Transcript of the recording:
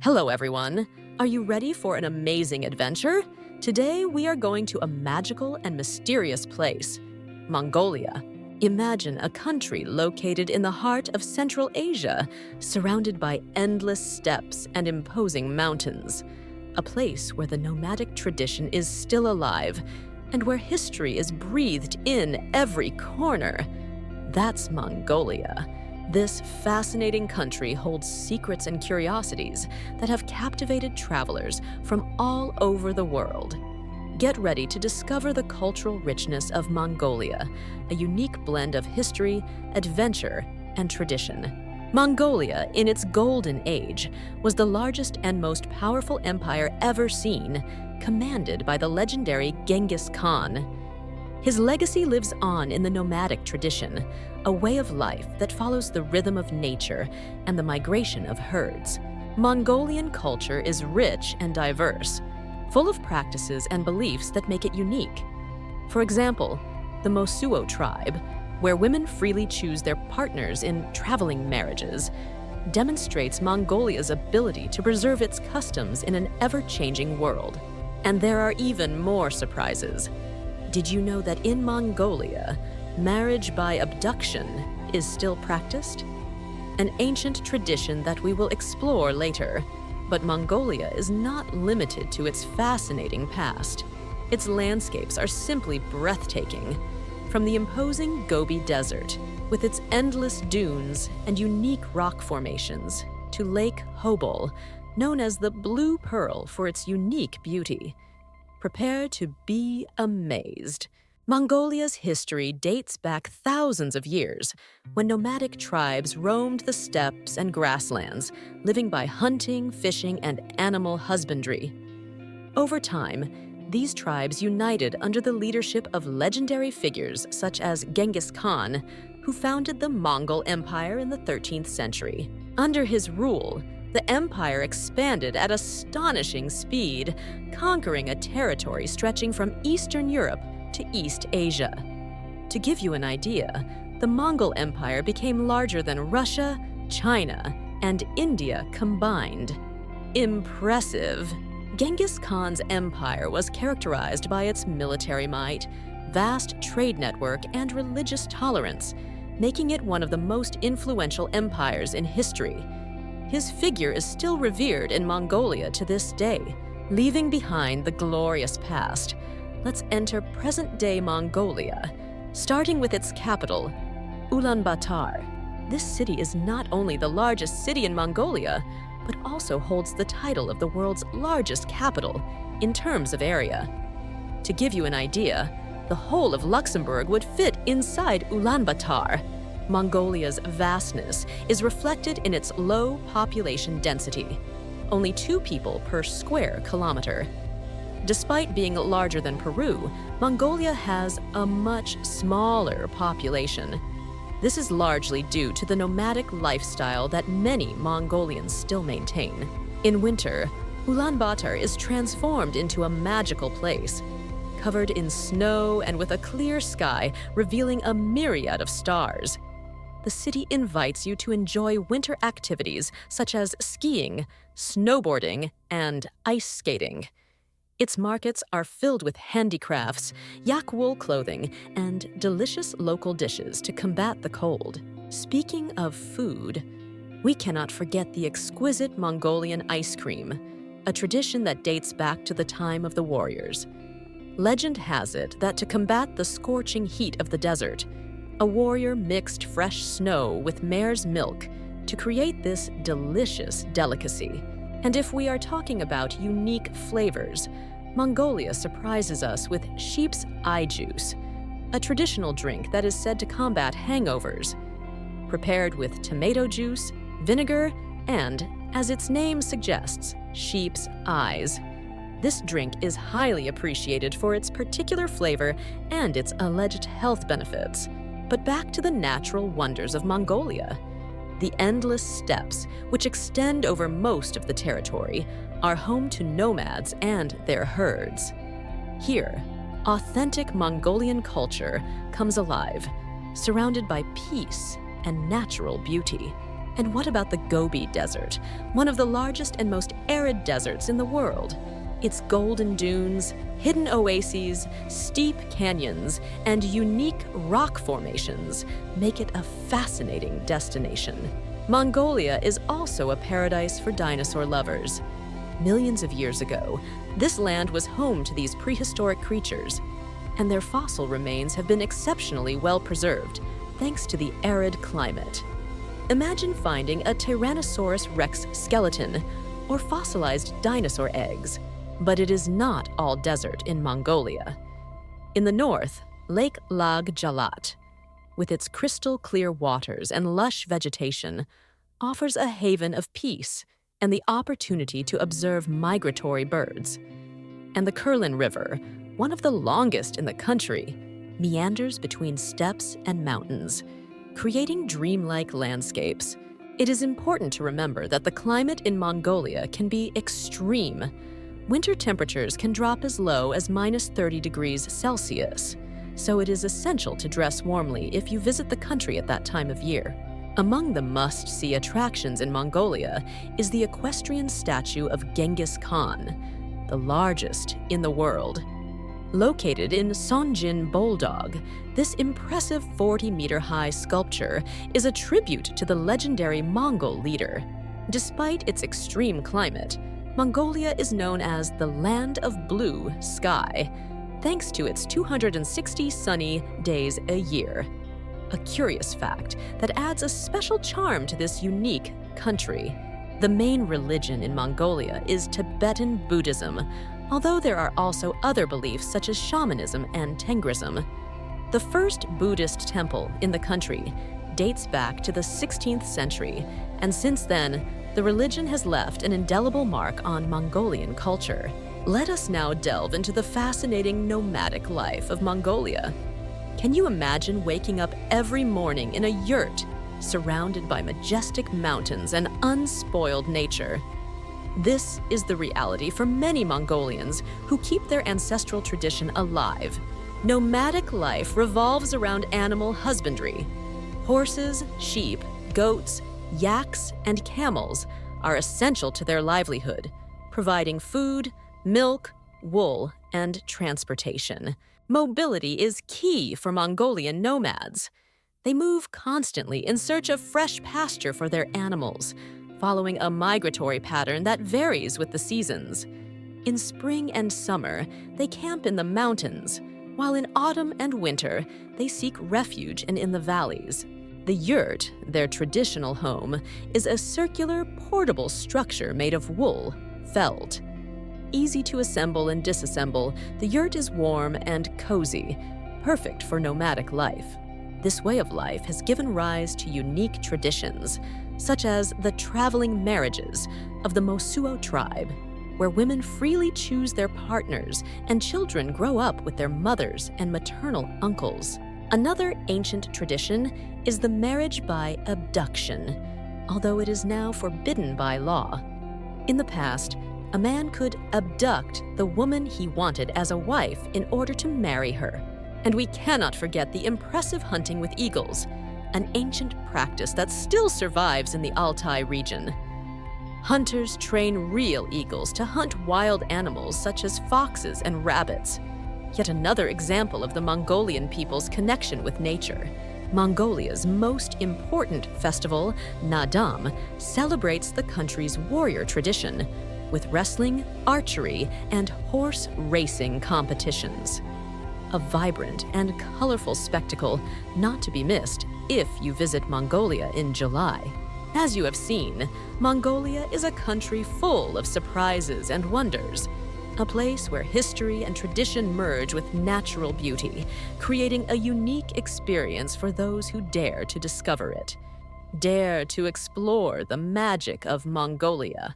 Hello, everyone. Are you ready for an amazing adventure? Today, we are going to a magical and mysterious place, Mongolia. Imagine a country located in the heart of Central Asia, surrounded by endless steppes and imposing mountains. A place where the nomadic tradition is still alive and where history is breathed in every corner. That's Mongolia. This fascinating country holds secrets and curiosities that have captivated travelers from all over the world. Get ready to discover the cultural richness of Mongolia, a unique blend of history, adventure, and tradition. Mongolia, in its golden age, was the largest and most powerful empire ever seen, commanded by the legendary Genghis Khan. His legacy lives on in the nomadic tradition, a way of life that follows the rhythm of nature and the migration of herds. Mongolian culture is rich and diverse, full of practices and beliefs that make it unique. For example, the Mosuo tribe, where women freely choose their partners in traveling marriages, demonstrates Mongolia's ability to preserve its customs in an ever-changing world. And there are even more surprises. Did you know that in Mongolia, marriage by abduction is still practiced? An ancient tradition that we will explore later. But Mongolia is not limited to its fascinating past. Its landscapes are simply breathtaking. From the imposing Gobi Desert, with its endless dunes and unique rock formations, to Lake Hobol, known as the Blue Pearl for its unique beauty. Prepare to be amazed. Mongolia's history dates back thousands of years, when nomadic tribes roamed the steppes and grasslands, living by hunting, fishing, and animal husbandry. Over time, these tribes united under the leadership of legendary figures such as Genghis Khan, who founded the Mongol Empire in the 13th century. Under his rule, the empire expanded at astonishing speed, conquering a territory stretching from Eastern Europe to East Asia. To give you an idea, the Mongol Empire became larger than Russia, China, and India combined. Impressive! Genghis Khan's empire was characterized by its military might, vast trade network, and religious tolerance, making it one of the most influential empires in history. His figure is still revered in Mongolia to this day. Leaving behind the glorious past, let's enter present-day Mongolia, starting with its capital, Ulaanbaatar. This city is not only the largest city in Mongolia, but also holds the title of the world's largest capital in terms of area. To give you an idea, the whole of Luxembourg would fit inside Ulaanbaatar. Mongolia's vastness is reflected in its low population density, only 2 people per square kilometer. Despite being larger than Peru, Mongolia has a much smaller population. This is largely due to the nomadic lifestyle that many Mongolians still maintain. In winter, Ulaanbaatar is transformed into a magical place, covered in snow and with a clear sky revealing a myriad of stars. The city invites you to enjoy winter activities such as skiing, snowboarding, and ice skating. Its markets are filled with handicrafts, yak wool clothing, and delicious local dishes to combat the cold. Speaking of food, we cannot forget the exquisite Mongolian ice cream, a tradition that dates back to the time of the warriors. Legend has it that to combat the scorching heat of the desert, a warrior mixed fresh snow with mare's milk to create this delicious delicacy. And if we are talking about unique flavors, Mongolia surprises us with sheep's eye juice, a traditional drink that is said to combat hangovers. Prepared with tomato juice, vinegar, and, as its name suggests, sheep's eyes. This drink is highly appreciated for its particular flavor and its alleged health benefits. But back to the natural wonders of Mongolia. The endless steppes, which extend over most of the territory, are home to nomads and their herds. Here, authentic Mongolian culture comes alive, surrounded by peace and natural beauty. And what about the Gobi Desert, one of the largest and most arid deserts in the world? Its golden dunes, hidden oases, steep canyons, and unique rock formations make it a fascinating destination. Mongolia is also a paradise for dinosaur lovers. Millions of years ago, this land was home to these prehistoric creatures, and their fossil remains have been exceptionally well preserved thanks to the arid climate. Imagine finding a Tyrannosaurus rex skeleton or fossilized dinosaur eggs, but it is not all desert in Mongolia. In the north, Lake Lag Jalat, with its crystal-clear waters and lush vegetation, offers a haven of peace and the opportunity to observe migratory birds. And the Kurlan River, one of the longest in the country, meanders between steppes and mountains, creating dreamlike landscapes. It is important to remember that the climate in Mongolia can be extreme. Winter temperatures can drop as low as -30 degrees Celsius, so it is essential to dress warmly if you visit the country at that time of year. Among the must-see attractions in Mongolia is the equestrian statue of Genghis Khan, the largest in the world. Located in Sonjin Boldog, this impressive 40-meter-high sculpture is a tribute to the legendary Mongol leader. Despite its extreme climate, Mongolia is known as the Land of Blue Sky, thanks to its 260 sunny days a year. A curious fact that adds a special charm to this unique country. The main religion in Mongolia is Tibetan Buddhism, although there are also other beliefs such as shamanism and Tengrism. The first Buddhist temple in the country dates back to the 16th century, and since then, the religion has left an indelible mark on Mongolian culture. Let us now delve into the fascinating nomadic life of Mongolia. Can you imagine waking up every morning in a yurt, surrounded by majestic mountains and unspoiled nature? This is the reality for many Mongolians who keep their ancestral tradition alive. Nomadic life revolves around animal husbandry. Horses, sheep, goats, yaks, and camels are essential to their livelihood, providing food, milk, wool, and transportation. Mobility is key for Mongolian nomads. They move constantly in search of fresh pasture for their animals, following a migratory pattern that varies with the seasons. In spring and summer, they camp in the mountains, while in autumn and winter, they seek refuge in the valleys. The yurt, their traditional home, is a circular, portable structure made of wool, felt. Easy to assemble and disassemble, the yurt is warm and cozy, perfect for nomadic life. This way of life has given rise to unique traditions, such as the traveling marriages of the Mosuo tribe, where women freely choose their partners and children grow up with their mothers and maternal uncles. Another ancient tradition is the marriage by abduction, although it is now forbidden by law. In the past, a man could abduct the woman he wanted as a wife in order to marry her. And we cannot forget the impressive hunting with eagles, an ancient practice that still survives in the Altai region. Hunters train real eagles to hunt wild animals such as foxes and rabbits. Yet another example of the Mongolian people's connection with nature. Mongolia's most important festival, Nadam, celebrates the country's warrior tradition, with wrestling, archery, and horse racing competitions. A vibrant and colorful spectacle not to be missed if you visit Mongolia in July. As you have seen, Mongolia is a country full of surprises and wonders, a place where history and tradition merge with natural beauty, creating a unique experience for those who dare to discover it. Dare to explore the magic of Mongolia.